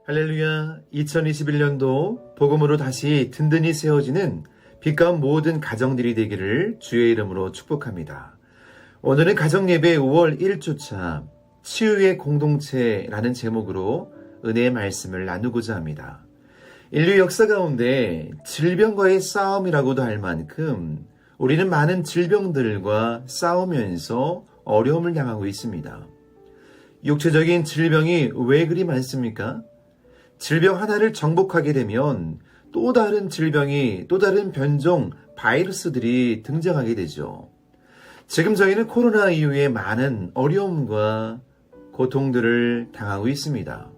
할렐루야. 2021년도 복음으로 다시 든든히 세워지는 빛가운 모든 가정들이 되기를 주의 이름으로 축복합니다. 오늘은 가정예배 5월 1주차 치유의 공동체라는 제목으로 은혜의 말씀을 나누고자 합니다. 인류 역사 가운데 질병과의 싸움이라고도 할 만큼 우리는 많은 질병들과 싸우면서 어려움을 당하고 있습니다. 육체적인 질병이 왜 그리 많습니까? 질병 하나를 정복하게 되면 또 다른 질병이, 또 다른 변종 바이러스들이 등장하게 되죠. 지금 저희는 코로나 이후에 많은 어려움과 고통들을 당하고 있습니다.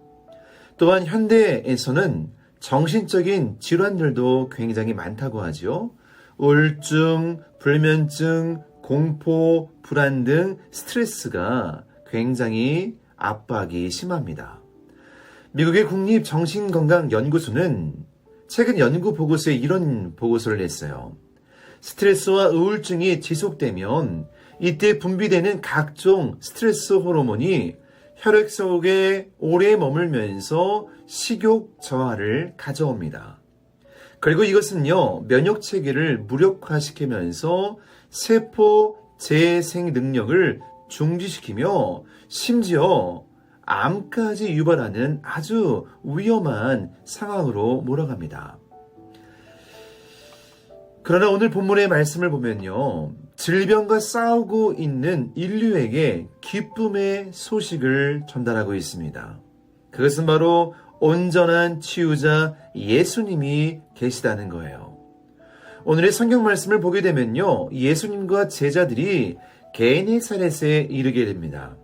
또한 현대에서는 정신적인 질환들도 굉장히 많다고 하죠. 우울증, 불면증, 공포, 불안 등 스트레스가 굉장히 압박이 심합니다. 미국의 국립정신건강연구소는 최근 연구 보고서에 이런 보고서를 냈어요. 스트레스와 우울증이 지속되면 이때 분비되는 각종 스트레스 호르몬이 혈액 속에 오래 머물면서 식욕 저하를 가져옵니다. 그리고 이것은요, 면역 체계를 무력화시키면서 세포 재생 능력을 중지시키며 심지어 암까지 유발하는 아주 위험한 상황으로 몰아갑니다. 그러나 오늘 본문의 말씀을 보면요, 질병과 싸우고 있는 인류에게 기쁨의 소식을 전달하고 있습니다. 그것은 바로 온전한 치유자 예수님이 계시다는 거예요. 오늘의 성경 말씀을 보게 되면요, 예수님과 제자들이 게네사렛에 이르게 됩니다.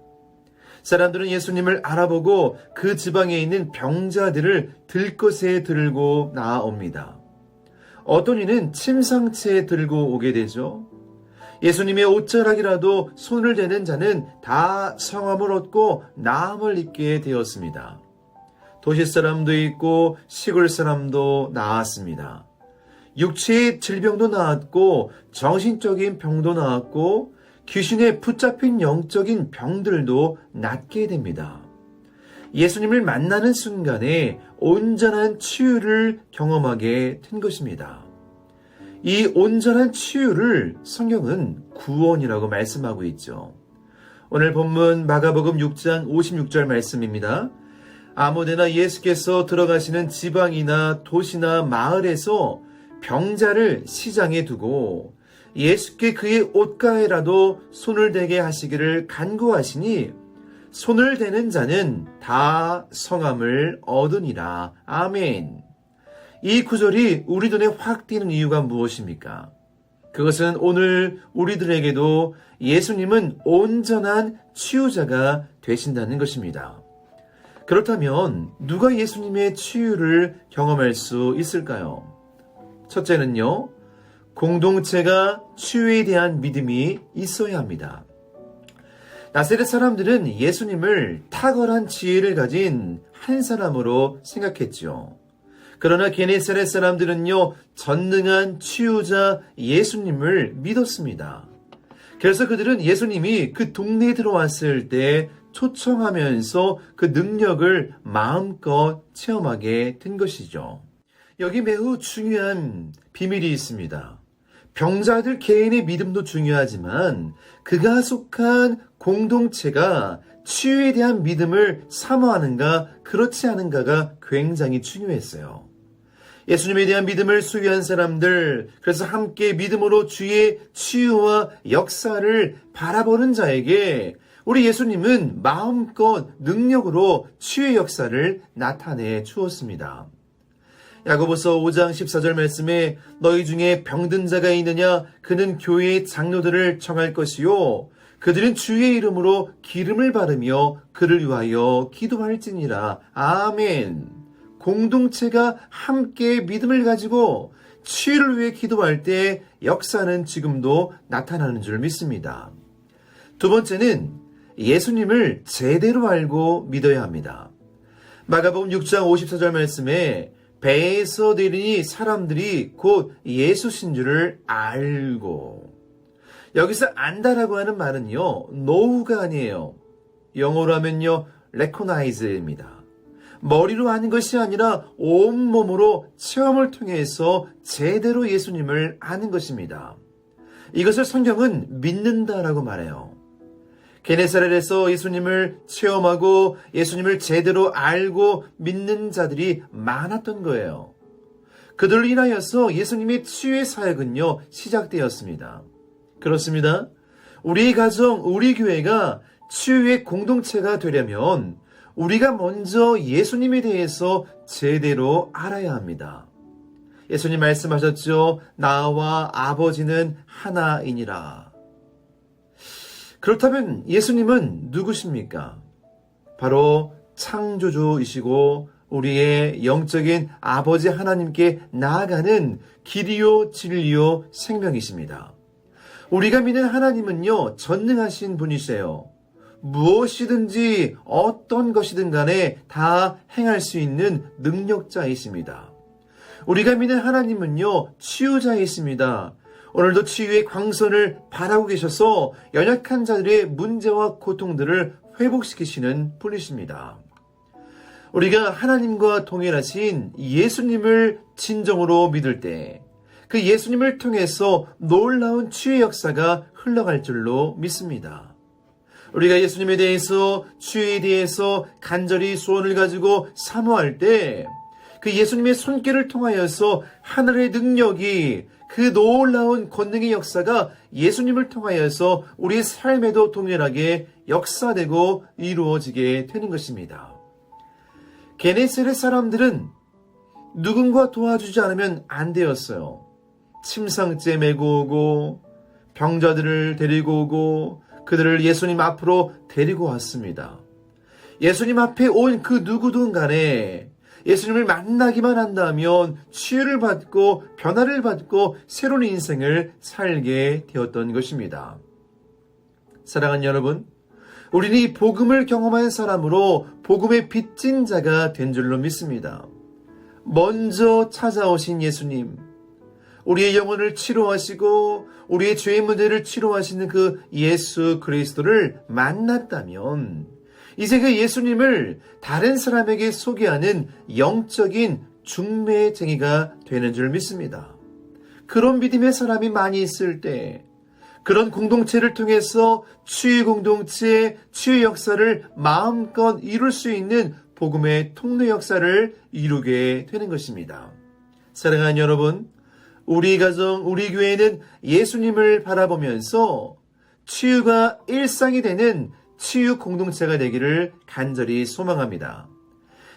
사람들은 예수님을 알아보고 그 지방에 있는 병자들을 들것에 들고 나아옵니다. 어떤 이는 침상채에 들고 오게 되죠. 예수님의 옷자락이라도 손을 대는 자는 다 성함을 얻고 나음을 입게 되었습니다. 도시 사람도 있고 시골 사람도 나았습니다. 육체의 질병도 나았고 정신적인 병도 나았고 귀신에 붙잡힌 영적인 병들도 낫게 됩니다. 예수님을 만나는 순간에 온전한 치유를 경험하게 된 것입니다. 이 온전한 치유를 성경은 구원이라고 말씀하고 있죠. 오늘 본문 마가복음 6장 56절 말씀입니다. 아무데나 예수께서 들어가시는 지방이나 도시나 마을에서 병자를 시장에 두고 예수께 그의 옷가에라도 손을 대게 하시기를 간구하시니 손을 대는 자는 다 성함을 얻으니라. 아멘. 이 구절이 우리 눈에 확 띄는 이유가 무엇입니까? 그것은 오늘 우리들에게도 예수님은 온전한 치유자가 되신다는 것입니다. 그렇다면 누가 예수님의 치유를 경험할 수 있을까요? 첫째는요, 공동체가 치유에 대한 믿음이 있어야 합니다. 나세렛 사람들은 예수님을 탁월한 지혜를 가진 한 사람으로 생각했죠. 그러나 게네사렛 사람들은요, 전능한 치유자 예수님을 믿었습니다. 그래서 그들은 예수님이 그 동네에 들어왔을 때 초청하면서 그 능력을 마음껏 체험하게 된 것이죠. 여기 매우 중요한 비밀이 있습니다. 병자들 개인의 믿음도 중요하지만 그가 속한 공동체가 치유에 대한 믿음을 사모하는가 그렇지 않은가가 굉장히 중요했어요. 예수님에 대한 믿음을 소유한 사람들, 그래서 함께 믿음으로 주의 치유와 역사를 바라보는 자에게 우리 예수님은 마음껏 능력으로 치유의 역사를 나타내 주었습니다. 야고보서 5장 14절 말씀에 너희 중에 병든 자가 있느냐 그는 교회의 장로들을 청할 것이요 그들은 주의 이름으로 기름을 바르며 그를 위하여 기도할지니라. 아멘. 공동체가 함께 믿음을 가지고 치유를 위해 기도할 때 역사는 지금도 나타나는 줄 믿습니다. 두 번째는 예수님을 제대로 알고 믿어야 합니다. 마가복음 6장 54절 말씀에 배에서 내리니 사람들이 곧 예수신 줄을 알고, 여기서 안다라고 하는 말은요, know가 아니에요. 영어로 하면요, recognize입니다. 머리로 아는 것이 아니라 온몸으로 체험을 통해서 제대로 예수님을 아는 것입니다. 이것을 성경은 믿는다라고 말해요. 게네사렛에서 예수님을 체험하고 예수님을 제대로 알고 믿는 자들이 많았던 거예요. 그들로 인하여서 예수님의 치유의 사역은요, 시작되었습니다. 그렇습니다. 우리 가정, 우리 교회가 치유의 공동체가 되려면 우리가 먼저 예수님에 대해서 제대로 알아야 합니다. 예수님 말씀하셨죠. 나와 아버지는 하나이니라. 그렇다면 예수님은 누구십니까? 바로 창조주이시고 우리의 영적인 아버지 하나님께 나아가는 길이요 진리요 생명이십니다. 우리가 믿는 하나님은요, 전능하신 분이세요. 무엇이든지 어떤 것이든 간에 다 행할 수 있는 능력자이십니다. 우리가 믿는 하나님은요, 치유자이십니다. 오늘도 치유의 광선을 바라고 계셔서 연약한 자들의 문제와 고통들을 회복시키시는 분이십니다. 우리가 하나님과 동일하신 예수님을 진정으로 믿을 때 그 예수님을 통해서 놀라운 치유의 역사가 흘러갈 줄로 믿습니다. 우리가 예수님에 대해서, 치유에 대해서 간절히 소원을 가지고 사모할 때 그 예수님의 손길을 통하여서 하늘의 능력이, 그 놀라운 권능의 역사가 예수님을 통하여서 우리 삶에도 동일하게 역사되고 이루어지게 되는 것입니다. 게네사렛 사람들은 누군가 도와주지 않으면 안 되었어요. 침상째 메고 오고 병자들을 데리고 오고 그들을 예수님 앞으로 데리고 왔습니다. 예수님 앞에 온 그 누구든 간에 예수님을 만나기만 한다면 치유를 받고 변화를 받고 새로운 인생을 살게 되었던 것입니다. 사랑하는 여러분, 우리는 이 복음을 경험한 사람으로 복음의 빚진 자가 된 줄로 믿습니다. 먼저 찾아오신 예수님, 우리의 영혼을 치료하시고 우리의 죄의 문제를 치료하시는 그 예수 그리스도를 만났다면 이제 그 예수님을 다른 사람에게 소개하는 영적인 중매쟁이가 되는 줄 믿습니다. 그런 믿음의 사람이 많이 있을 때 그런 공동체를 통해서 치유 공동체, 치유 역사를 마음껏 이룰 수 있는 복음의 통로 역사를 이루게 되는 것입니다. 사랑하는 여러분, 우리 가정, 우리 교회는 예수님을 바라보면서 치유가 일상이 되는 치유 공동체가 되기를 간절히 소망합니다.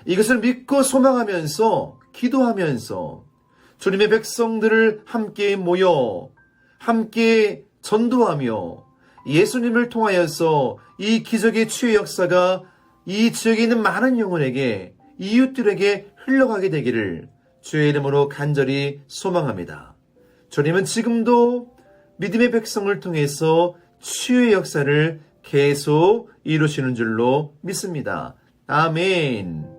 이것을 믿고 소망하면서 기도하면서 주님의 백성들을 함께 모여 함께 전도하며 예수님을 통하여서 이 기적의 치유 역사가 이 지역에 있는 많은 영혼에게, 이웃들에게 흘러가게 되기를 주의 이름으로 간절히 소망합니다. 주님은 지금도 믿음의 백성을 통해서 치유의 역사를 계속 이루시는 줄로 믿습니다. 아멘.